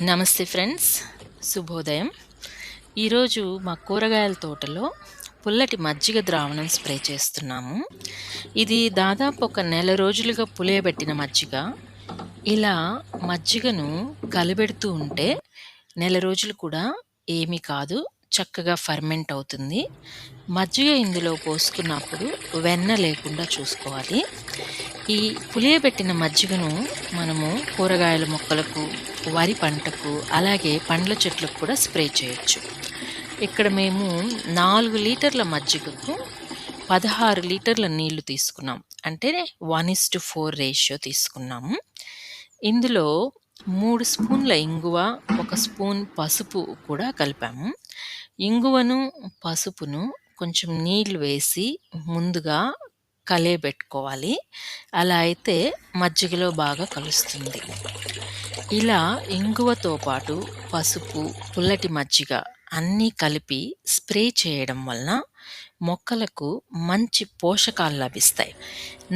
నమస్తే ఫ్రెండ్స్, శుభోదయం. ఈరోజు మా కూరగాయల తోటలో పుల్లటి మజ్జిగ ద్రావణం స్ప్రే చేస్తున్నాము. ఇది దాదాపు ఒక నెల రోజులుగా పులియబెట్టిన మజ్జిగ. ఇలా మజ్జిగను కలిపెడుతూ ఉంటే నెల రోజులు కూడా ఏమీ కాదు, చక్కగా ఫర్మెంట్ అవుతుంది. మజ్జిగ ఇందులో పోసుకున్నప్పుడు వెన్న లేకుండా చూసుకోవాలి. ఈ పులియబెట్టిన మజ్జిగను మనము కూరగాయల మొక్కలకు, వరి పంటకు, అలాగే పండ్ల చెట్లకు కూడా స్ప్రే చేయొచ్చు. ఇక్కడ మేము 4 లీటర్ల మజ్జిగకు 16 లీటర్ల నీళ్లు తీసుకున్నాం. అంటే 1:4 రేషియో తీసుకున్నాము. ఇందులో 3 స్పూన్ల ఇంగువ, 1 స్పూన్ పసుపు కూడా కలిపాము. ఇంగువను, పసుపును కొంచెం నీళ్లు వేసి ముందుగా కలియబెట్టుకోవాలి. అలా అయితే మజ్జిగలో బాగా కలుస్తుంది. ఇలా ఇంగువతో పాటు పసుపు, పుల్లటి మజ్జిగ అన్నీ కలిపి స్ప్రే చేయడం వలన మొక్కలకు మంచి పోషకాలు లభిస్తాయి.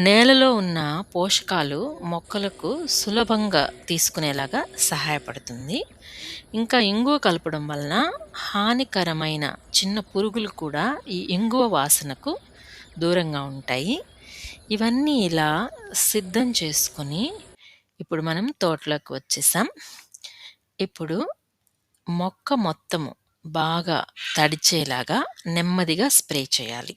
నేలలో ఉన్న పోషకాలు మొక్కలకు సులభంగా తీసుకునేలాగా సహాయపడుతుంది. ఇంకా ఇంగువ కలపడం వలన హానికరమైన చిన్న పురుగులు కూడా ఈ ఇంగువ వాసనకు దూరంగా ఉంటాయి. ఇవన్నీ ఇలా సిద్ధం చేసుకొని ఇప్పుడు మనం తోటలోకి వచ్చేసాం. ఇప్పుడు మొక్క మొత్తము బాగా తడిచేలాగా నెమ్మదిగా స్ప్రే చేయాలి.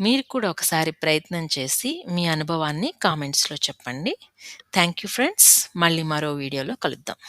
మీరు కూడా ఒకసారి ప్రయత్నం చేసి మీ అనుభవాన్ని కామెంట్స్‌లో చెప్పండి. Thank you friends. మళ్ళీ మరో వీడియోలో కలుద్దాం.